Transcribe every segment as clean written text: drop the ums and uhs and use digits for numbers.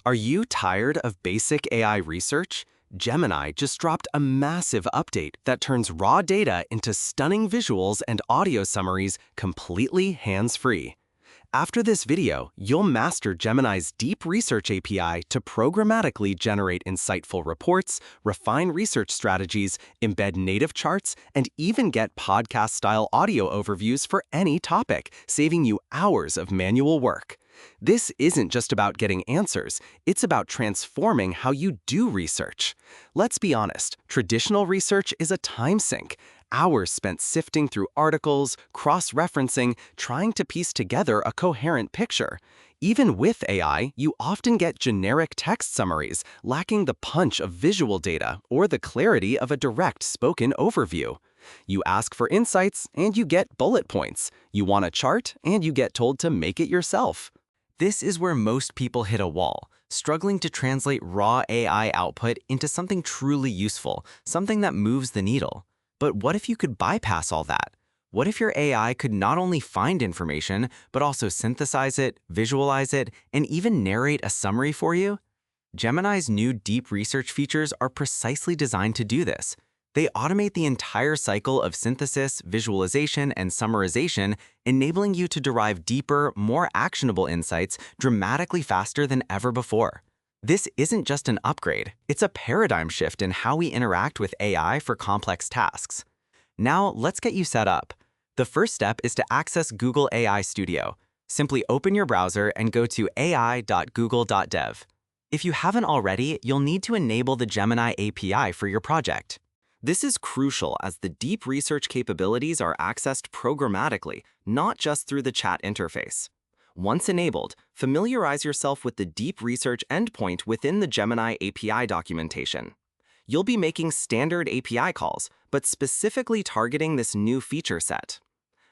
Are you tired of basic AI research? Gemini just dropped a massive update that turns raw data into stunning visuals and audio summaries completely hands-free. After this video, you'll master Gemini's Deep Research API to programmatically generate insightful reports, refine research strategies, embed native charts, and even get podcast-style audio overviews for any topic, saving you hours of manual work. This isn't just about getting answers, it's about transforming how you do research. Let's be honest, traditional research is a time sink. Hours spent sifting through articles, cross-referencing, trying to piece together a coherent picture. Even with AI, you often get generic text summaries, lacking the punch of visual data or the clarity of a direct spoken overview. You ask for insights, and you get bullet points. You want a chart, and you get told to make it yourself. This is where most people hit a wall, struggling to translate raw AI output into something truly useful, something that moves the needle. But what if you could bypass all that? What if your AI could not only find information, but also synthesize it, visualize it, and even narrate a summary for you? Gemini's new deep research features are precisely designed to do this. They automate the entire cycle of synthesis, visualization, and summarization, enabling you to derive deeper, more actionable insights dramatically faster than ever before. This isn't just an upgrade, it's a paradigm shift in how we interact with AI for complex tasks. Now, let's get you set up. The first step is to access Google AI Studio. Simply open your browser and go to ai.google.dev. If you haven't already, you'll need to enable the Gemini API for your project. This is crucial as the deep research capabilities are accessed programmatically, not just through the chat interface. Once enabled, familiarize yourself with the deep research endpoint within the Gemini API documentation. You'll be making standard API calls, but specifically targeting this new feature set.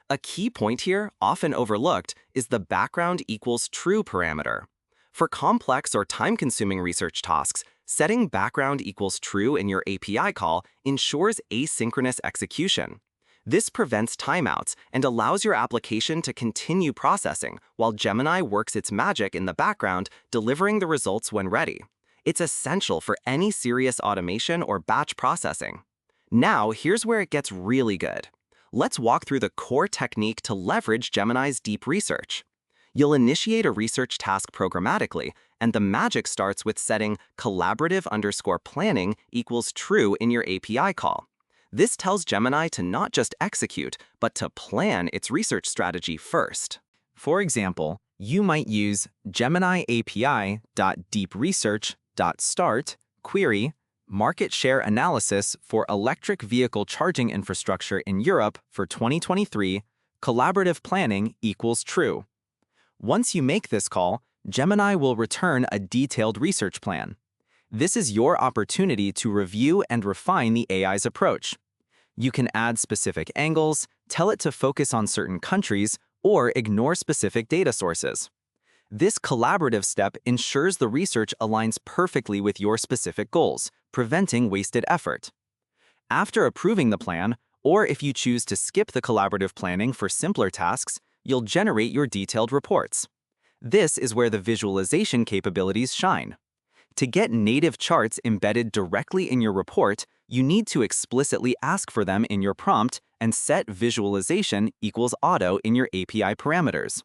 A key point here, often overlooked, is the background equals true parameter. For complex or time-consuming research tasks, setting background equals true in your API call ensures asynchronous execution. This prevents timeouts and allows your application to continue processing while Gemini works its magic in the background, delivering the results when ready. It's essential for any serious automation or batch processing. Now, here's where it gets really good. Let's walk through the core technique to leverage Gemini's deep research. You'll initiate a research task programmatically, and the magic starts with setting collaborative_planning equals true in your API call. This tells Gemini to not just execute, but to plan its research strategy first. For example, you might use Gemini API.deepresearch.start query market share analysis for electric vehicle charging infrastructure in Europe for 2023, collaborative planning equals true. Once you make this call, Gemini will return a detailed research plan. This is your opportunity to review and refine the AI's approach. You can add specific angles, tell it to focus on certain countries, or ignore specific data sources. This collaborative step ensures the research aligns perfectly with your specific goals, preventing wasted effort. After approving the plan, or if you choose to skip the collaborative planning for simpler tasks, you'll generate your detailed reports. This is where the visualization capabilities shine. To get native charts embedded directly in your report, you need to explicitly ask for them in your prompt and set visualization equals auto in your API parameters.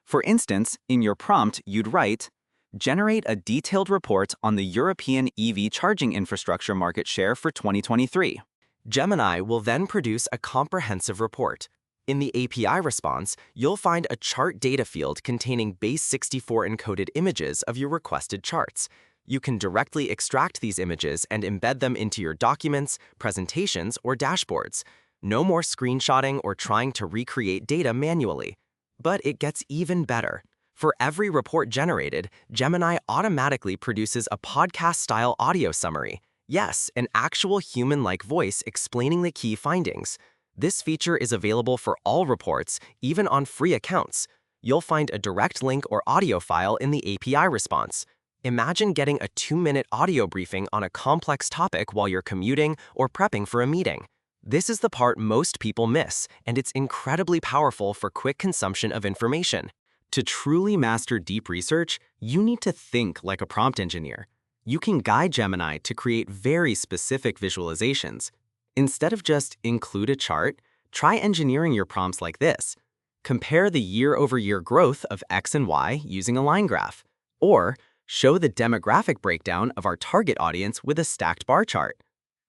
For instance, in your prompt, you'd write, generate a detailed report on the European EV charging infrastructure market share for 2023. Gemini will then produce a comprehensive report. In the API response, you'll find a chart data field containing base 64 encoded images of your requested charts. You can directly extract these images and embed them into your documents, presentations, or dashboards. No more screenshotting or trying to recreate data manually. But it gets even better. For every report generated, Gemini automatically produces a podcast-style audio summary. Yes, an actual human-like voice explaining the key findings. This feature is available for all reports, even on free accounts. You'll find a direct link or audio file in the API response. Imagine getting a 2-minute audio briefing on a complex topic while you're commuting or prepping for a meeting. This is the part most people miss, and it's incredibly powerful for quick consumption of information. To truly master deep research, you need to think like a prompt engineer. You can guide Gemini to create very specific visualizations. Instead of just include a chart, try engineering your prompts like this. Compare the year-over-year growth of X and Y using a line graph. Or show the demographic breakdown of our target audience with a stacked bar chart.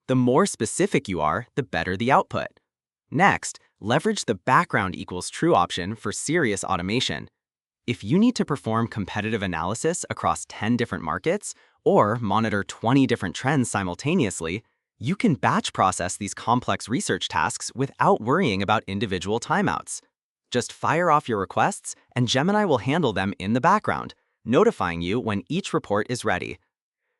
The more specific you are, the better the output. Next, leverage the background equals true option for serious automation. If you need to perform competitive analysis across 10 different markets or monitor 20 different trends simultaneously, you can batch process these complex research tasks without worrying about individual timeouts. Just fire off your requests, and Gemini will handle them in the background, notifying you when each report is ready.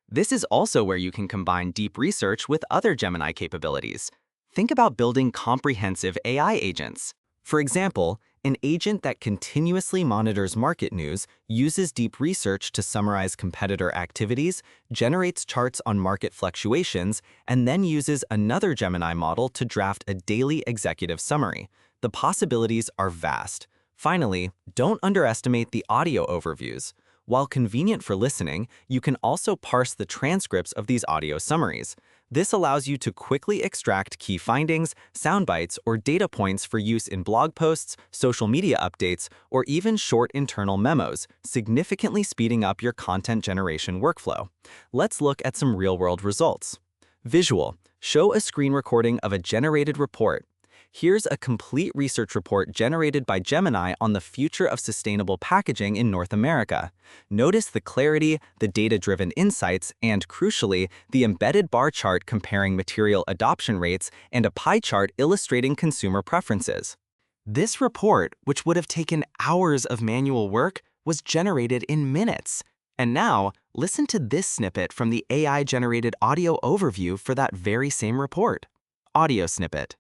This is also where you can combine deep research with other Gemini capabilities. Think about building comprehensive AI agents. For example, an agent that continuously monitors market news, uses deep research to summarize competitor activities, generates charts on market fluctuations, and then uses another Gemini model to draft a daily executive summary. The possibilities are vast. Finally, don't underestimate the audio overviews. While convenient for listening, you can also parse the transcripts of these audio summaries. This allows you to quickly extract key findings, sound bites, or data points for use in blog posts, social media updates, or even short internal memos, significantly speeding up your content generation workflow. Let's look at some real-world results. Visual. Show a screen recording of a generated report. Here's a complete research report generated by Gemini on the future of sustainable packaging in North America. Notice the clarity, the data-driven insights, and crucially, the embedded bar chart comparing material adoption rates and a pie chart illustrating consumer preferences. This report, which would have taken hours of manual work, was generated in minutes. And now, listen to this snippet from the AI-generated audio overview for that very same report. Audio snippet.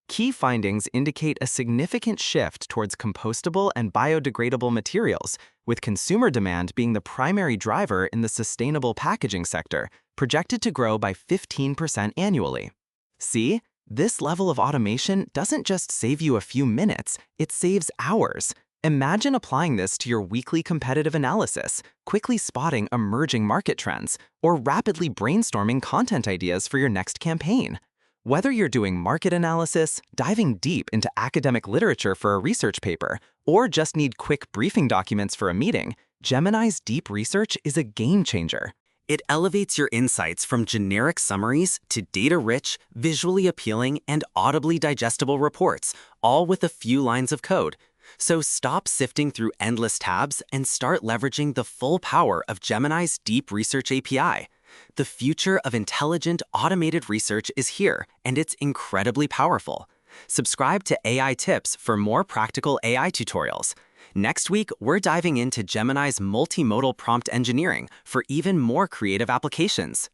Key findings indicate a significant shift towards compostable and biodegradable materials, with consumer demand being the primary driver in the sustainable packaging sector, projected to grow by 15% annually. See, this level of automation doesn't just save you a few minutes, it saves hours. Imagine applying this to your weekly competitive analysis, quickly spotting emerging market trends, or rapidly brainstorming content ideas for your next campaign. Whether you're doing market analysis, diving deep into academic literature for a research paper, or just need quick briefing documents for a meeting, Gemini's deep research is a game changer. It elevates your insights from generic summaries to data-rich, visually appealing, and audibly digestible reports, all with a few lines of code. So stop sifting through endless tabs and start leveraging the full power of Gemini's Deep Research API. The future of intelligent, automated research is here, and it's incredibly powerful. Subscribe to AI Tips for more practical AI tutorials. Next week, we're diving into Gemini's multimodal prompt engineering for even more creative applications.